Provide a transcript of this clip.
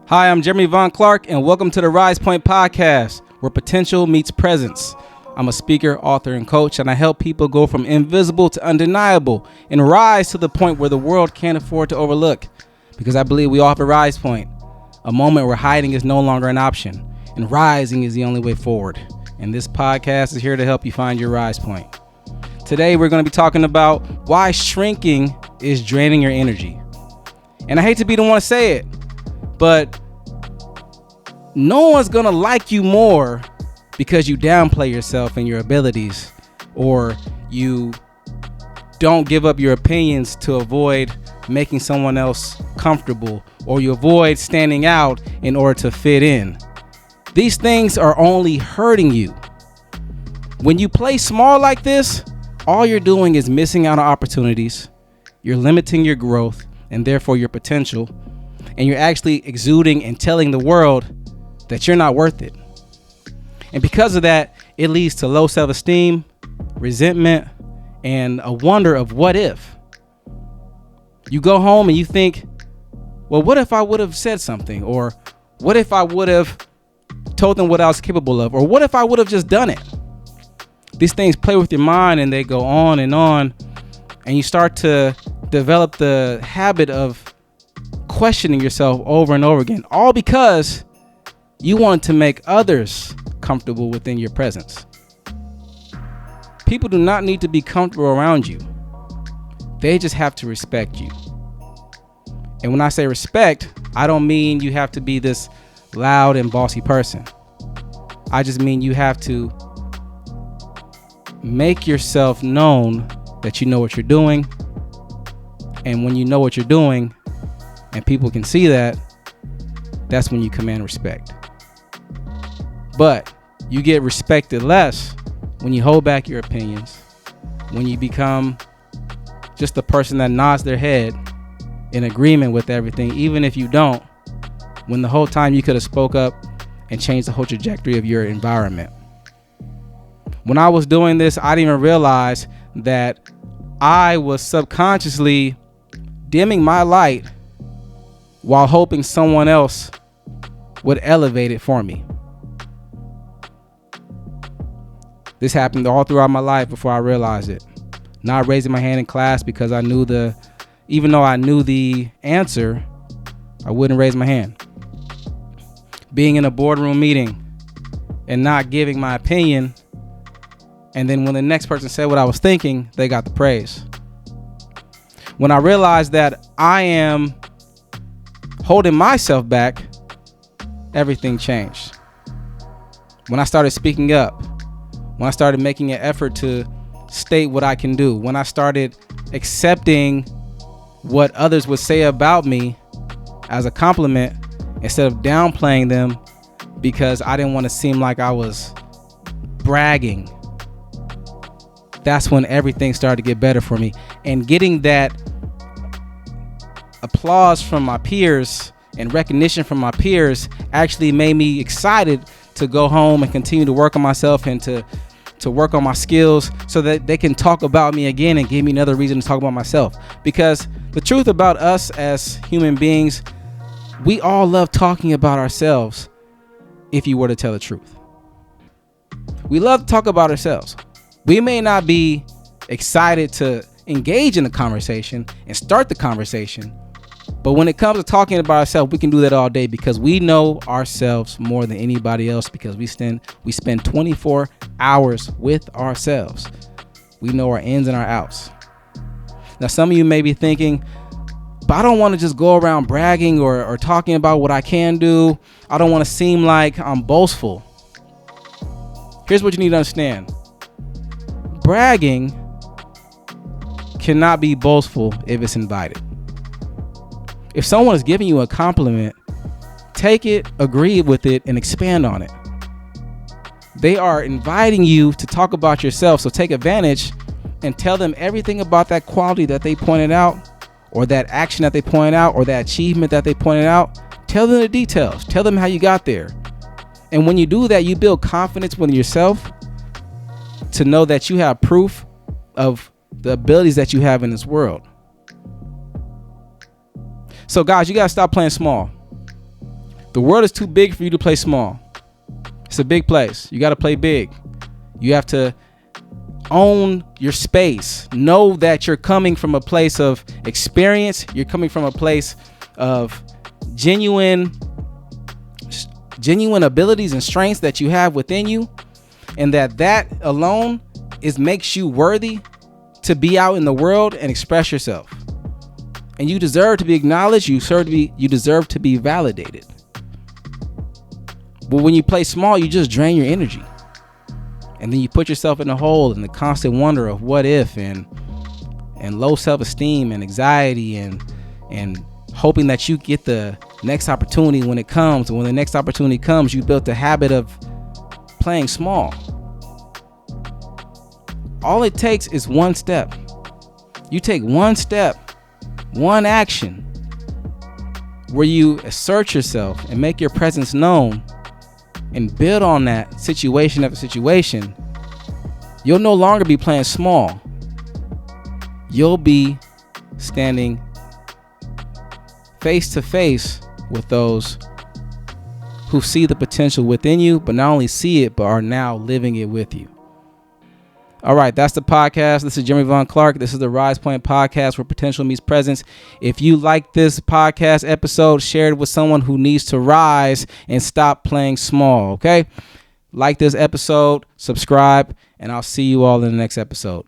Hi, I'm Jeremy Vaughn Clark, and welcome to the RISEpoint podcast, where potential meets presence. I'm a speaker, author, and coach, and I help people go from invisible to undeniable and rise to the point where the world can't afford to overlook. Because I believe we all have a rise point, a moment where hiding is no longer an option, and rising is the only way forward. And this podcast is here to help you find your rise point. Today, we're going to be talking about why shrinking is draining your energy. And I hate to be the one to say it, but no one's gonna like you more because you downplay yourself and your abilities, or you don't give up your opinions to avoid making someone else comfortable, or you avoid standing out in order to fit in. These things are only hurting you. When you play small like this, all you're doing is missing out on opportunities. You're limiting your growth and therefore your potential. And you're actually exuding and telling the world that you're not worth it. And because of that, it leads to low self-esteem, resentment, and a wonder of what if. You go home and you think, well, what if I would have said something? Or what if I would have told them what I was capable of? Or what if I would have just done it? These things play with your mind and they go on. And you start to develop the habit of questioning yourself over and over again, all because you want to make others comfortable within your presence. People do not need to be comfortable around you. They just have to respect you. And when I say respect, I don't mean you have to be this loud and bossy person. I just mean you have to make yourself known that you know what you're doing. And when you know what you're doing, and people can see that, that's when you command respect. But you get respected less when you hold back your opinions, when you become just the person that nods their head in agreement with everything, even if you don't, when the whole time you could have spoke up and changed the whole trajectory of your environment. When I was doing this, I didn't even realize that I was subconsciously dimming my light while hoping someone else would elevate it for me. This happened all throughout my life before I realized it. Not raising my hand in class because even though I knew the answer, I wouldn't raise my hand. Being in a boardroom meeting and not giving my opinion, and then when the next person said what I was thinking, they got the praise. When I realized that I am holding myself back, everything changed. When I started speaking up, when I started making an effort to state what I can do, when I started accepting what others would say about me as a compliment instead of downplaying them because I didn't want to seem like I was bragging, that's when everything started to get better for me. And getting that applause from my peers and recognition from my peers actually made me excited to go home and continue to work on myself and to work on my skills so that they can talk about me again and give me another reason to talk about myself. Because the truth about us as human beings, we all love talking about ourselves if you were to tell the truth. We love to talk about ourselves. We may not be excited to engage in the conversation and start the conversation, but when it comes to talking about ourselves, we can do that all day because we know ourselves more than anybody else, because we spend 24 hours with ourselves. We know our ins and our outs. Now, some of you may be thinking, but I don't want to just go around bragging or talking about what I can do. I don't want to seem like I'm boastful. Here's what you need to understand. Bragging cannot be boastful if it's invited. If someone is giving you a compliment, take it, agree with it, and expand on it. They are inviting you to talk about yourself, so take advantage and tell them everything about that quality that they pointed out, or that action that they pointed out, or that achievement that they pointed out. Tell them the details. Tell them how you got there. And when you do that, you build confidence within yourself to know that you have proof of the abilities that you have in this world. So guys, you gotta stop playing small. The world is too big for you to play small. It's a big place. You got to play big. You have to own your space. Know that you're coming from a place of experience. You're coming from a place of genuine abilities and strengths that you have within you, and that alone makes you worthy to be out in the world and express yourself. And you deserve to be acknowledged. You deserve to be validated. But when you play small, you just drain your energy. And then you put yourself in a hole in the constant wonder of what if and low self-esteem and anxiety and hoping that you get the next opportunity when it comes. And when the next opportunity comes, you built a habit of playing small. All it takes is one step. You take one step, one action where you assert yourself and make your presence known and build on that situation after situation. You'll no longer be playing small. You'll be standing face to face with those who see the potential within you, but not only see it, but are now living it with you. All right, that's the podcast. This is Jeremy Vaughn Clark. This is the RISEpoint podcast where potential meets presence. If you like this podcast episode, share it with someone who needs to rise and stop playing small, okay? Like this episode, subscribe, and I'll see you all in the next episode.